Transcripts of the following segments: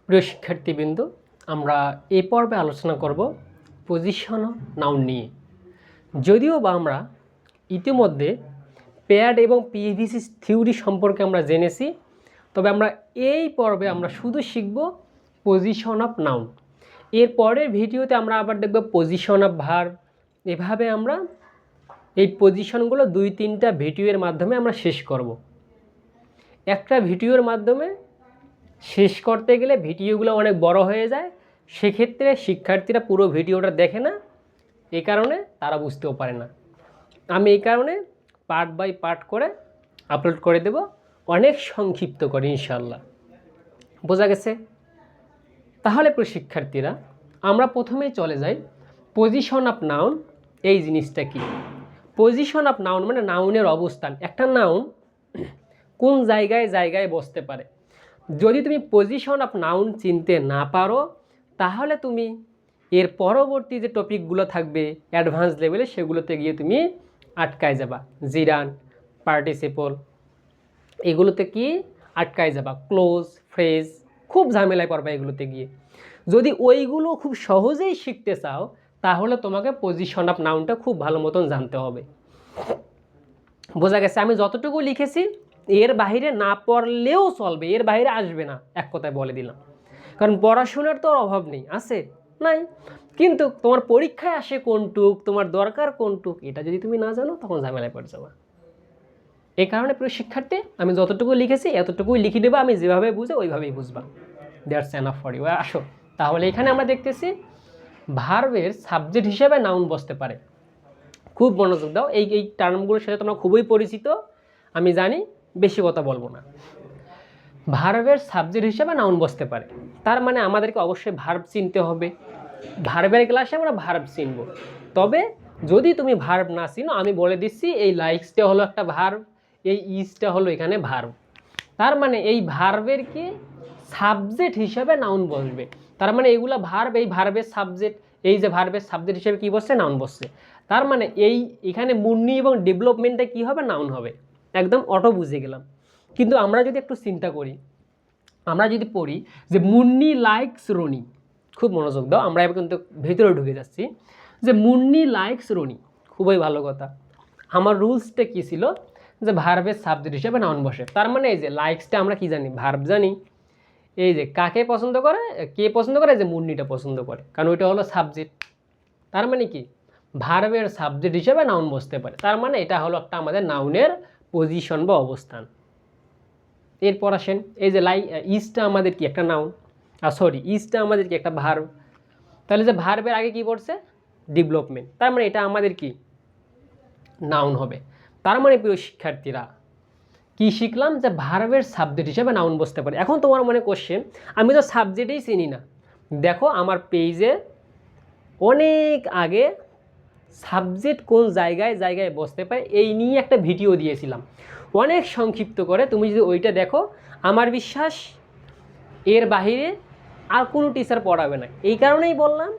প্রিয় শিক্ষার্থীবৃন্দ, আমরা এই পর্বে আলোচনা করব পজিশন অফ নাউন নিয়ে। যদিও বা আমরা ইতিমধ্যে প্যাড এবং পিভিসি থিওরি সম্পর্কে আমরা জেনেছি, তবে আমরা এই পর্বে আমরা শুধু শিখব পজিশন অফ নাউন। এর পরের ভিডিওতে আমরা আবার দেখব পজিশন অফ ভার্ব। এভাবে আমরা এই পজিশনগুলো 2-3টা ভিডিওর মাধ্যমে আমরা শেষ করব। একটা ভিডিওর মাধ্যমে শেষ করতে গেলে ভিডিওগুলো অনেক বড় হয়ে যায়, সেক্ষেত্রে শিক্ষার্থীরা পুরো ভিডিওটা দেখে না, এই কারণে তারা বুঝতেও পারে না। আমি এই কারণে পার্ট বাই পার্ট করে আপলোড করে দেব, অনেক সংক্ষিপ্ত করে, ইনশাল্লাহ। বোঝা গেছে? তাহলে প্রিয় শিক্ষার্থীরা, আমরা প্রথমেই চলে যাই পজিশন অফ নাউন। এই জিনিসটা কি? পজিশন অফ নাউন মানে নাউনের অবস্থান। একটা নাউন কোন জায়গায় জায়গায় বসতে পারে। যদি তুমি পজিশন অফ নাউন চিনতে না পারো, তাহলে তুমি এর পরবর্তী যে টপিকগুলো থাকবে অ্যাডভান্স লেভেলে, সেগুলোতে গিয়ে তুমি আটকায় যাবা। জিরান, পার্টিসিপল, এগুলোতে কি আটকায় যাবা। ক্লোজ, ফ্রেজ, খুব ঝামেলায় পড়বা এগুলোতে গিয়ে। যদি ওইগুলো খুব সহজেই শিখতে চাও, তাহলে তোমাকে পজিশন অফ নাউনটা খুব ভালো মতন জানতে হবে। বোঝা গেছে? আমি যতটুকু লিখেছি এর বাইরে না পড়লেও চলবে, এর বাইরে আসবে না, এক কথায় বলে দিলাম। কারণ পড়াশোনার তো অভাব নেই, আছে নাই, কিন্তু তোমার পরীক্ষায় আসে কোনটুক, তোমার দরকার কোনটুক, এটা যদি তুমি না জানো তখন ঝামেলায় পড়ে যাবা। এই কারণে প্রিয় শিক্ষার্থী, আমি যতটুকু লিখেছি এতটুকুই লিখে দেবা। আমি যেভাবে বুঝে ওইভাবেই বুঝবা। That's enough for you. আসো তাহলে এখানে আমরা দেখতেছি ভার্বের সাবজেক্ট হিসেবে নাউন বসতে পারে। খুব মনোযোগ দাও, এই টার্মগুলোর সাথে তোমরা খুবই পরিচিত, আমি জানি, বেশি কথা বলবো না। ভার্বের সাবজেক্ট হিসেবে নাউন বসতে পারে, তার মানে আমাদেরকে অবশ্যই ভার্ব চিনতে হবে। ভার্বের ক্লাসে আমরা ভার্ব চিনব। তবে যদি তুমি ভার্ব না চিনো, আমি বলে দিচ্ছি, এই লাইকসটা হলো একটা ভার্ব, এই ইজটা হলো এখানে ভার্ব। তার মানে এই ভার্বের কি সাবজেক্ট হিসেবে নাউন বসবে। তার মানে এইগুলা ভার্ব, এই ভার্বের সাবজেক্ট, এই যে ভার্বের সাবজেক্ট হিসেবে কি বসছে, নাউন বসছে। তার মানে এখানে মুন্নি এবং ডেভেলপমেন্টটা কি হবে, নাউন হবে। একদম অটো বুঝে গেলাম। কিন্তু আমরা যদি একটু চিন্তা করি, আমরা যদি পড়ি যে মুন্নি লাইকস রনি, খুব মনোযোগ দাও, আমরা এবার কিন্তু ভেতরে ঢুকে যাচ্ছি, যে মুন্নি লাইকস রনি, খুবই ভালো কথা। আমার রুলসটা কী ছিল, যে ভার্বের সাবজেক্ট হিসেবে নাউন বসে। তার মানে এই যে লাইকসটা আমরা কি জানি, ভার্ব জানি। এই যে কাকে পছন্দ করে, কে পছন্দ করে, যে মুন্নিটা পছন্দ করে, কারণ ওইটা হলো সাবজেক্ট। তার মানে কি ভার্বের সাবজেক্ট হিসেবে নাউন বসতে পারে। তার মানে এটা হলো একটা আমাদের নাউনের পজিশন বা অবস্থান। এরপর আসেন, এই যে ইজটা আমাদের কি একটা নাউন, ইজটা আমাদের কি একটা ভার্ব। তাহলে যে ভার্বের আগে কি পড়ছে, ডেভেলপমেন্ট, তার মানে এটা আমাদের কি নাউন হবে। তার মানে প্রিয় শিক্ষার্থীরা, কি শিখলাম, যে ভার্বের সাবজেক্ট হিসেবে নাউন বসতে পারে। এখন তোমার মনে কোশ্চেন, আমি তো সাবজেক্টেই চিনি না। দেখো আমার পেজে অনেক আগে সাবজেক্ট কোন জায়গায় জায়গায় বসতে পারে এই নিয়ে একটা ভিডিও দিয়েছিলাম, অনেক সংক্ষিপ্ত করে। তুমি যদি ওইটা দেখো, আমার বিশ্বাস এর বাহিরে আর কোনো টিচার পড়াবে না। এই কারণেই বললাম,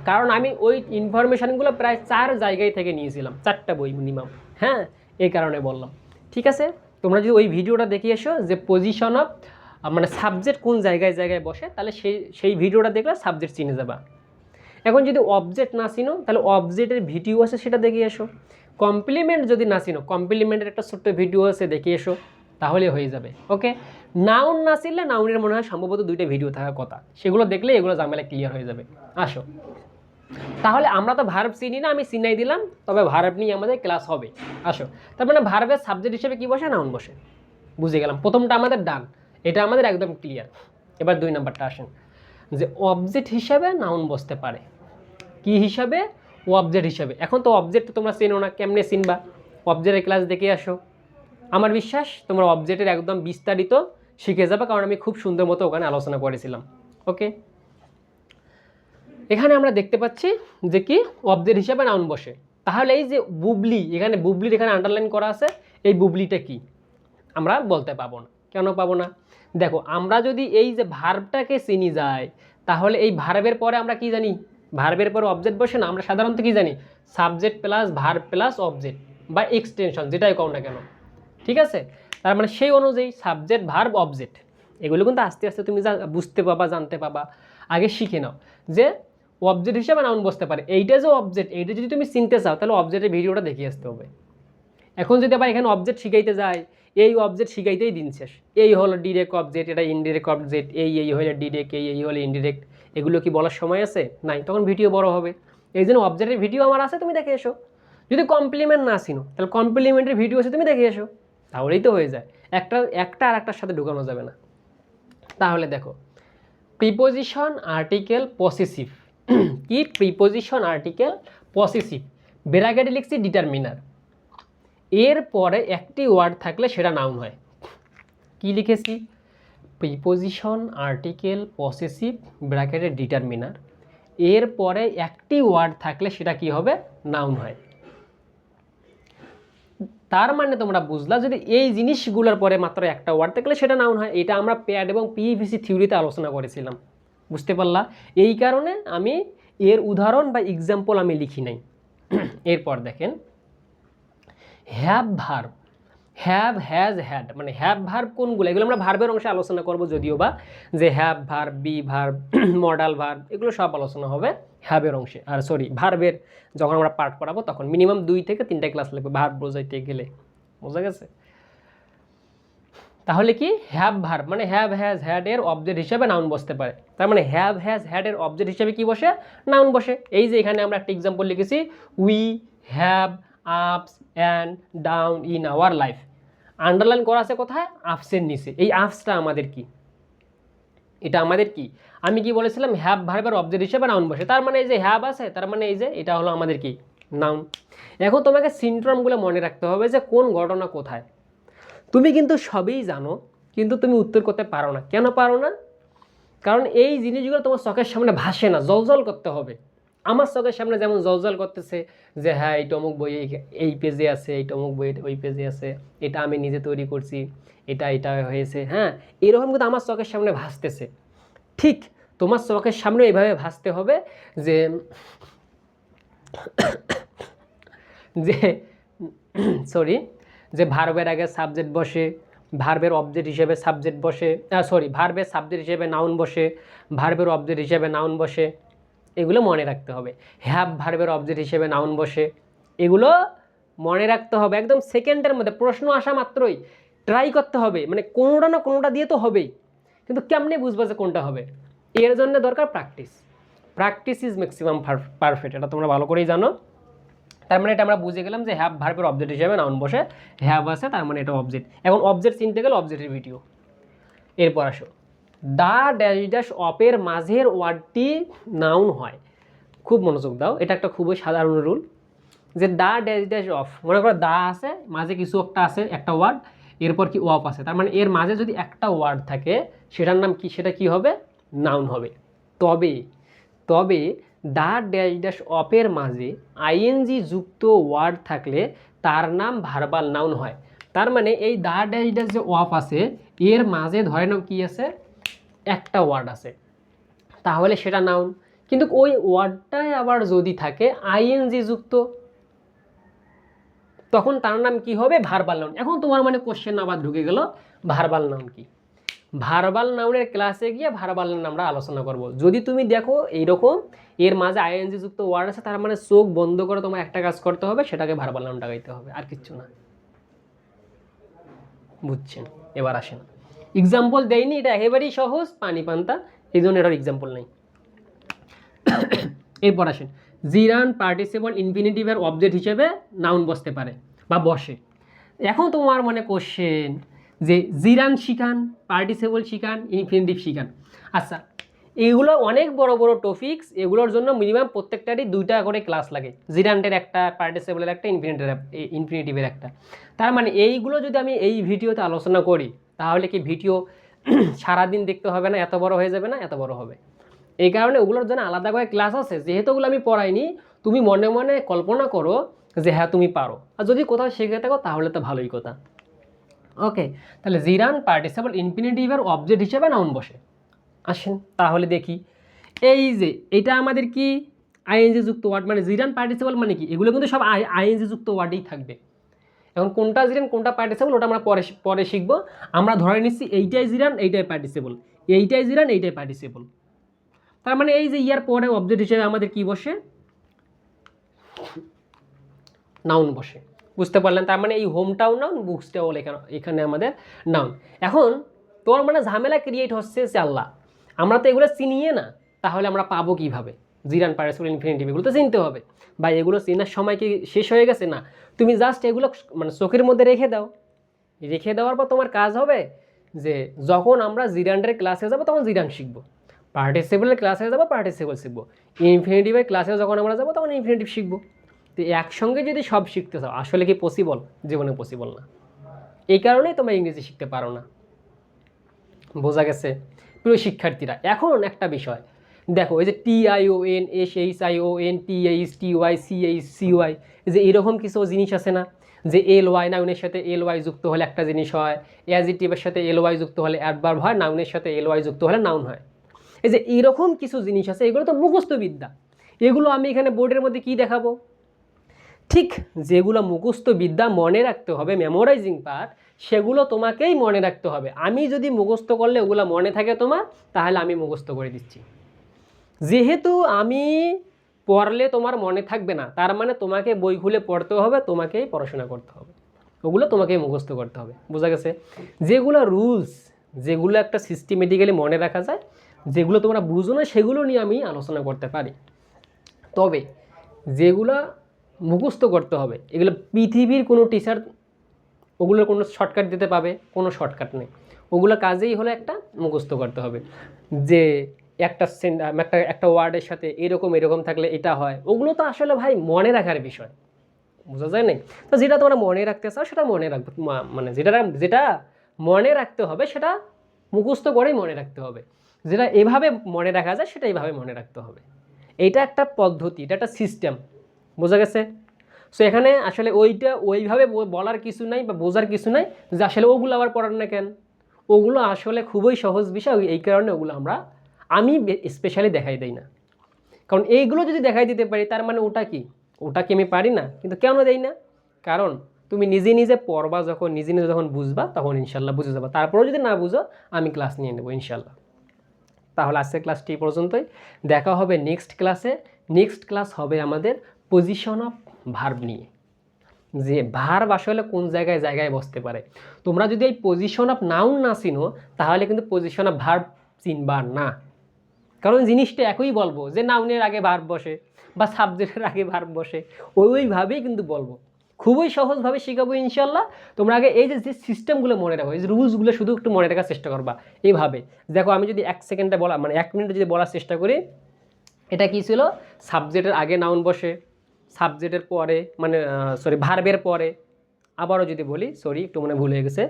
কারণ আমি ওই ইনফরমেশানগুলো প্রায় 4 জায়গায় থেকে নিয়েছিলাম, 4টা বই মিনিমাম। হ্যাঁ, এই কারণে বললাম। ঠিক আছে, তোমরা যদি ওই ভিডিওটা দেখে এসো, যে পজিশন অফ মানে সাবজেক্ট কোন জায়গায় জায়গায় বসে, তাহলে সেই ভিডিওটা দেখলে সাবজেক্ট চিনে যাবা। এখন যদি অবজেক্ট না চিনো, তাহলে অবজেক্টের ভিডিও আছে, সেটা দেখে এসো। কমপ্লিমেন্ট যদি না চিনো, কমপ্লিমেন্টের একটা ছোট্ট ভিডিও আছে, দেখে এসো, তাহলে হয়ে যাবে। ওকে, নাউন না চিনলে, নাউনের মনে হয় সম্ভবত 2টা ভিডিও থাকার কথা, সেগুলো দেখলে এগুলো ঝামেলা ক্লিয়ার হয়ে যাবে। আসো তাহলে, আমরা তো ভার্ব চিনি না, আমি চিনাই দিলাম, তবে ভার্ব নিয়ে আমাদের ক্লাস হবে। আসো, তার মানে ভার্বের সাবজেক্ট হিসেবে কি বসে, নাউন বসে। বুঝে গেলাম, প্রথমটা আমাদের ডান, এটা আমাদের একদম ক্লিয়ার। এবার 2 নাম্বারটা আসেন, যে অবজেক্ট হিসাবে নাউন বসতে পারে। কি হিসাবে, অবজেক্ট হিসাবে। এখন তো অবজেক্ট তোমরা চেনো না, কেমনে চিনবা, অবজেক্টের ক্লাস দেখে আসো। আমার বিশ্বাস তোমরা অবজেক্টের একদম বিস্তারিত শিখে যাবে, কারণ আমি খুব সুন্দর মতো ওখানে আলোচনা করেছিলাম। ওকে, এখানে আমরা দেখতে পাচ্ছি যে কি অবজেক্ট হিসাবে নাউন বসে। তাহলে এই যে বুবলি, এখানে বুবলির এখানে আন্ডারলাইন করা আছে, এই বুবলিটা কি আমরা বলতে পাবো না। কেন পাবো না, দেখো, আমরা যদি এই যে ভার্বটাকে চিনি যাই, তাহলে এই ভার্বের পরে আমরা কি জানি, ভার্বের পরে অবজেক্ট বসে না, আমরা সাধারণত কি জানি, subject plus verb plus object বা এক্সটেনশন, যেটাই কও না কেন। ঠিক আছে, তার মানে সেই অনুযায়ী সাবজেক্ট ভার্ব অবজেক্ট, এগুলো কিন্তু আস্তে আস্তে তুমি বুঝতে পাবা, জানতে পাবা। আগে শিখে নাও যে অবজেক্ট হিসেবে নাউন বসতে পারে। এইটা যে অবজেক্ট, এইটা যদি তুমি চিনতে চাও তাহলে অবজেক্টের ভিডিওটা দেখে আসতে হবে। এখন যদি আবার এখানে অবজেক্ট শিখাইতে যায়, এই অবজেক্ট শিখাইতেই দিন শেষ। এই হলো ডিরেক্ট অবজেক্ট, এটা ইনডিরেক্ট অবজেক্ট, এই হলে ডিরেক্ট, এই হলে ইনডিরেক্ট, এগুলো কি বলার সময় আছে? নাই, তখন ভিডিও বড় হবে। এই জন্য অবজেক্টের ভিডিও আমার আছে, তুমি দেখে এসো। যদি কমপ্লিমেন্ট না চিনো তাহলে কমপ্লিমেন্টের ভিডিও আছে, তুমি দেখে এসো, তাহলেই তো হয়ে যায়। একটা আর একটার সাথে ঢুকানো যাবে না। তাহলে দেখো, প্রিপোজিশন আর্টিকেল পসেসিভ। কি? প্রিপোজিশন আর্টিকেল পসেসিভ, ব্র্যাকেটে লিখছি ডিটারমিনার, এর পরে একটি ওয়ার্ড থাকলে সেটা নাউন হয়। কি লিখেছি? প্রিপোজিশন আর্টিকেল পসেসিভ ব্র্যাকেটে ডিটারমিনার, এর পরে একটি ওয়ার্ড থাকলে সেটা কি হবে? নাউন হয়। তার মানে তোমরা বুঝলা, যদি এই জিনিসগুলোর পরে মাত্র একটা ওয়ার্ড থাকলে সেটা নাউন হয়। এটা আমরা প্যাড এবং পিভিসি থিওরিতে আলোচনা করেছিলাম, বুঝতে পারলা? এই কারণে আমি এর উদাহরণ বা এক্সাম্পল আমি লিখি নাই। এরপর দেখেন, have verb, have, has, had, মানে হ্যাভ ভার্ব কোনগুলো? এগুলো আমরা ভার্বের অংশে আলোচনা করব, যদিও বা যে have verb, be verb, modal verb, এগুলো সব আলোচনা হবে হ্যাভের অংশে। আর সরি, ভার্বের যখন আমরা পার্ট পড়াবো তখন মিনিমাম 2 থেকে 3টা ক্লাস লাগবে ভার্ব বোঝাইতে গেলে, বোঝা গেছে? তাহলে কি? হ্যাভ ভার্ব মানে হ্যাভ, হ্যাজ, হ্যাড এর অবজেক্ট হিসেবে নাউন বসতে পারে। তার মানে হ্যাভ, হ্যাজ, হ্যাড এর অবজেক্ট হিসেবে কি বসে? নাউন বসে। এই যে এখানে আমরা একটা এক্সাম্পল লিখেছি, we have ups and down in our life. Underline করা আছে কোথায়? আপসের নিচে। এই আপসটা আমাদের কি? এটা আমাদের কি? আমি কি বলেছিলাম? হ্যাভ ভার্বের অবজেক্ট হিসেবে নাউন বসে। তার মানে এই যে হ্যাভ আছে, তার মানে এই যে এটা হলো আমাদের কি? নাউন। এখন তোমাকে সিনড্রোমগুলো মনে রাখতে হবে যে কোন ঘটনা কোথায়। তুমি কিন্তু সবই জানো, কিন্তু তুমি উত্তর করতে পারো না। কেন পারো না? কারণ এই জিনিসগুলো তোমার চোখের সামনে ভাসে না, জলজল করতে হবে। আমার চোখের সামনে যেমন জলজল করতেছে যে হ্যাঁ এই অমুক বই এই পেজে আছে, এই অমুক বই ওই পেজে আছে, এটা আমি নিজে তৈরি করছি, এটা হয়েছে, হ্যাঁ, এরকম কিন্তু আমার চোখের সামনে ভাসতেছে। ঠিক তোমার চোখের সামনে এইভাবে ভাসতে হবে যে যে সরি, যে ভার্বের আগে সাবজেক্ট বসে, ভার্বের অবজেক্ট হিসেবে সাবজেক্ট বসে, সরি, ভার্বের সাবজেক্ট হিসেবে নাউন বসে, ভার্বের অবজেক্ট হিসেবে নাউন বসে, এগুলো মনে রাখতে হবে। হ্যাভ ভার্বের অবজেক্ট হিসেবে নাউন বসে, এগুলো মনে রাখতে হবে। একদম সেকেন্ডের মধ্যে প্রশ্ন আসা মাত্রই ট্রাই করতে হবে, মানে কোনোটা না কোনোটা দিয়ে তো হবেই, কিন্তু কেমনে বুঝবো যে কোনটা হবে? এর জন্য দরকার practice. Practice is maximum perfect, এটা তোমরা ভালো করেই জানো। তার মানে এটা আমরা বুঝে গেলাম যে হ্যাভ ভার্বের অবজেক্ট হিসেবে নাউন বসে, হ্যাভ আছে তার মানে এটা অবজেক্ট। এখন অবজেক্ট চিনতে গেলে অবজেক্টের ভিডিও। এরপর আসো, দ্য ড্যাশ ড্যাশ অফের মাঝের ওয়ার্ডটি নাউন হয়। খুব মনোযোগ দাও, এটা একটা খুবই সাধারণ রুল, যে দ্য ড্যাশ ড্যাশ অফ, মনে করো দা আছে, মাঝে কিছু একটা আছে, একটা ওয়ার্ড, এরপর কি অফ আছে, তার মানে এর মাঝে যদি একটা ওয়ার্ড থাকে সেটার নাম কি? সেটা কি হবে? নাউন হবে। তবে তবে দ্য ড্যাশ ড্যাশ অফের মাঝে আইএনজি যুক্ত ওয়ার্ড থাকলে তার নাম ভার্বাল নাউন হয়। তার মানে এই দ্য ড্যাশ ড্যাশ যে অফ আছে, এর মাঝে ধরে নাও কি আছে? একটা ওয়ার্ড আছে, তাহলে সেটা নাউন। কিন্তু ওই ওয়ার্ডটায় আবার যদি থাকে আইএনজি যুক্ত, তখন তার নাম কি হবে? Verbal noun. এখন তোমার মানে কোশ্চেন আবার ঢুকে গেল, ভার্বাল নাউন কি? ভার্বাল নাউনের ক্লাসে গিয়ে ভার্বাল নাউন আমরা আলোচনা করব। যদি তুমি দেখো এইরকম এর মাঝে আইএনজি যুক্ত ওয়ার্ড আছে, তার মানে চোখ বন্ধ করে তোমার একটা কাজ করতে হবে, সেটাকে ভার্বাল নাউন লাগাইতে হবে, আর কিচ্ছু না। বুঝছেন? এবার আসেন, এক্সাম্পল দেয়নি, এটা একেবারেই সহজ, পানি পান্তা, এই জন্য এটার এক্সাম্পল নেই। এরপর আসেন, জিরান পার্টিসিপল ইনফিনিটিভের অবজেক্ট হিসেবে নাউন বসতে পারে বা বসে। এখন তোমার মনে কোশ্চেন যে জিরান শিখান, পার্টিসিপল শিখান, ইনফিনিটিভ শিখান। আচ্ছা, এগুলো অনেক বড় বড় টপিকস, এগুলোর জন্য মিনিমাম প্রত্যেকটারই 2টা করে ক্লাস লাগে। জিরান্টের একটা, পার্টিসিপলের একটা, ইনফিনিটিভের একটা। তার মানে এইগুলো যদি আমি এই ভিডিওতে আলোচনা করি, তাহলে কি ভিডিও সারাদিন দেখতে হবে না? এত বড় হয়ে যাবে না? এত বড় হবে। এই কারণে ওগুলোর জন্য আলাদা করে ক্লাস আছে। যেহেতু ওগুলো আমি পড়াইনি, তুমি মনে মনে কল্পনা করো যে হ্যাঁ তুমি পারো, আর যদি কোথাও শিখে থাকো তাহলে তো ভালোই কথা। ওকে, তাহলে জিরান পার্টিসিপল ইনফিনিটিভের অবজেক্ট হিসেবে নাউন বসে। আসেন তাহলে দেখি, এই যে এটা আমাদের কি? আইএনজি যুক্ত ওয়ার্ড, মানে জিরান পার্টিসিপল মানে কি? এগুলো কিন্তু সব আইএনজি যুক্ত ওয়ার্ডেই থাকবে। এখন কোনটা জিরান কোনটা পার্টিসিপল ওটা আমরা পরে পরে শিখবো। আমরা ধরে নিচ্ছি এইটাই জিরান এইটাই পার্টিসিপল, এইটাই জিরান এইটাই পার্টিসিপল। তার মানে এই যে ইয়ার পরে অবজেক্ট হিসেবে আমাদের কি বসে, নাউন বসে। বুঝতে পারলেন? তার মানে এই হোমটাও নাউন, বুকসটাও এখানে আমাদের নাউন। এখন তোর মানে ঝামেলা ক্রিয়েট হচ্ছে যে আল্লাহ আমরা তো এগুলো চিনিয়ে না, তাহলে আমরা পাবো কীভাবে জিরান পার্টিসিপল ইনফিনিটিভ? এগুলো তো চিনতে হবে। বা এগুলো চেনার সময় কি শেষ হয়ে গেছে? না, তুমি জাস্ট এগুলো মানে চোখের মধ্যে রেখে দাও। রেখে দেওয়ার পর তোমার কাজ হবে যে যখন আমরা জিরানের ক্লাসে যাবো তখন জিরান শিখবো, পার্টিসিপলের ক্লাসে যাবো পার্টিসিপল শিখবো, ইনফিনিটিভের ক্লাসে যখন আমরা যাবো তখন ইনফিনিটিভ শিখবো। তো একসঙ্গে যদি সব শিখতে চাও, আসলে কি পসিবল? জীবনে পসিবল না। এই কারণেই তোমরা ইংরেজি শিখতে পারো না। বোঝা গেছে প্রিয় শিক্ষার্থীরা? এখন একটা বিষয় দেখো, এই যে TION SHION THTY CHCY, যে এরকম কিছু জিনিস আছে না, যে LY নাউনের সাথে LY যুক্ত হলে একটা জিনিস হয়, অ্যাডজেক্টিভের সাথে LY যুক্ত হলে অ্যাডভার্ব হয়, নাউনের সাথে LY যুক্ত হলে নাউন হয়। এই যে এরকম কিছু জিনিস আছে, এগুলো তো মুখস্থ বিদ্যা। এগুলো আমি এখানে বোর্ডের মধ্যে কি দেখাবো? ঠিক যেগুলো মুখস্থ বিদ্যা মনে রাখতে হবে, মেমোরাইজিং পার্ট, সেগুলো তোমাকেই মনে রাখতে হবে। আমি যদি মুখস্থ করলে ওগুলো মনে থাকে তোমার, তাহলে আমি মুখস্থ করে দিচ্ছি। যেহেতু আমি পড়লে তোমার মনে থাকবে না, তার মানে তোমাকে বই খুলে পড়তে হবে, তোমাকেই পড়াশোনা করতে হবে, ওগুলো তোমাকেই মুখস্থ করতে হবে। বোঝা গেছে? যেগুলো রুলস, যেগুলো একটা সিস্টেমেটিক্যালি মনে রাখা যায়, যেগুলো তোমরা বুঝো না, সেগুলো নিয়ে আমি আলোচনা করতে পারি। তবে যেগুলো মুখস্থ করতে হবে, এগুলো পৃথিবীর কোনো টিচার ওগুলোর কোনো শর্টকাট দিতে পাবে? কোনো শর্টকাট নেই। ওগুলো কাজেই হলো একটা মুখস্থ করতে হবে, যে একটা ওয়ার্ডের সাথে এরকম এরকম থাকলে এটা হয়। ওগুলো তো আসলে ভাই মনে রাখার বিষয়, বোঝা যায় না? তো যেটা তোমরা মনে রাখতে চাও সেটা মনে রাখবে, মানে যেটা মনে রাখতে হবে সেটা মুখস্থ করেই মনে রাখতে হবে। যেটা এভাবে মনে রাখা যায় সেটা এইভাবে মনে রাখতে হবে। এইটা একটা পদ্ধতি, এটা একটা সিস্টেম। বোঝা গেছে? সো এখানে আসলে ওইভাবে বলার কিছু নাই বা বোঝার কিছু নাই যে আসলে ওগুলো আবার পড়ার না কেন। ওগুলো আসলে খুবই সহজ বিষয়, এই কারণে ওগুলো আমি স্পেশালি দেখাই দেই না। কারণ এইগুলো যদি দেখাই দিতে পারি, তার মানে ওটা কি আমি পারি না? কিন্তু কেন দেই না? কারণ তুমি নিজে নিজে পড়বা, যখন নিজে নিজে যখন বুঝবা, তখন ইনশাল্লাহ বুঝে যাবা। তারপরেও যদি না বুঝো, আমি ক্লাস নিয়ে নেবো ইনশাল্লাহ। তাহলে আজকের ক্লাসটি এই পর্যন্তই। দেখা হবে নেক্সট ক্লাসে। নেক্সট ক্লাস হবে আমাদের পজিশন অফ ভার্ব নিয়ে, যে ভার্ব আসলে কোন জায়গায় জায়গায় বসতে পারে। তোমরা যদি এই পজিশন অফ নাউন না চিনো, তাহলে কিন্তু পজিশন অফ ভার্ব চিনবা না। কারণ জিনিসটা একই বলবো, যে নাউনের আগে ভার্ব বসে বা সাবজেক্টের আগে ভার্ব বসে, ওইভাবেই কিন্তু বলবো। খুবই সহজভাবে শেখাবো ইনশাল্লাহ। তোমরা আগে এই যে সিস্টেমগুলো মনে রাখো, এই যে রুলসগুলো শুধু একটু মনে রাখার চেষ্টা করবা। এইভাবে দেখো, আমি যদি 1 সেকেন্ডে বলা, মানে 1 মিনিটে যদি বলার চেষ্টা করি, এটা কি ছিল? সাবজেক্টের আগে নাউন বসে, সাবজেক্টের পরে মানে ভার্বের পরে। আবারও যদি বলি, একটু মনে ভুল হয়ে গেছে,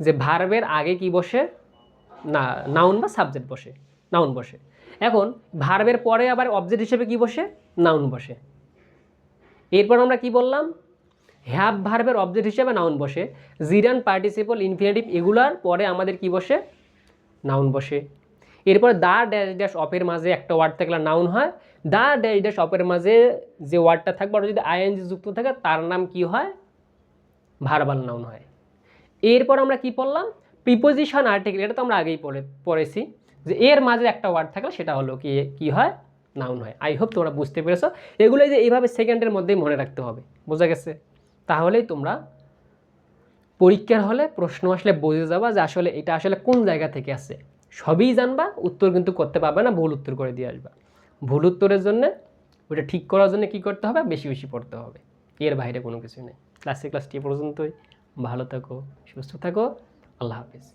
যে ভার্বের আগে কি বসে? না, নাউন বা সাবজেক্ট বসে, নাউন বসে। এখন ভার্বের পরে আবার অবজেক্ট হিসেবে কি বসে? নাউন বসে। এরপর আমরা কি বললাম? হ্যাভ ভার্বের অবজেক্ট হিসেবে নাউন বসে। জিরান পার্টিসিপল ইনফিনিটিভ এগুলার পরে আমাদের কি বসে? নাউন বসে। এরপর দা ড্যাশ ড্যাশ অপের মাঝে একটা ওয়ার্ড থাকলে নাউন হয়। দা ড্যাশ ড্যাশ অপের মাঝে যে ওয়ার্ডটা থাকবে, ওটা যদি আইএনজি যুক্ত থাকে, তার নাম কি হয়? ভার্বাল নাউন হয়। এরপর আমরা কি পড়লাম? Preposition article. এটা তো আমরা আগেই পড়েছি, যে এর মাঝে একটা ওয়ার্ড থাকলে সেটা হলো কি হয়? নাউন হয়। আই হোপ তোমরা বুঝতে পেরেছো। এগুলো যে এইভাবে সেকেন্ডের মধ্যেই মনে রাখতে হবে। বোঝা গেছে? তাহলেই তোমরা পরীক্ষার হলে প্রশ্ন আসলে বুঝে যাবা যে আসলে এটা আসলে কোন জায়গা থেকে আসে। সবই জানবা, উত্তর কিন্তু করতে পারবে না, ভুল উত্তর করে দিয়ে আসবা। ভুল উত্তরের জন্য, ওটা ঠিক করার জন্য কি করতে হবে? বেশি বেশি পড়তে হবে। এর বাইরে কোনো কিছুই নেই। ক্লাসটি পর্যন্তই। ভালো থাকো, সুস্থ থাকো। আল্লাহ হাফিজ।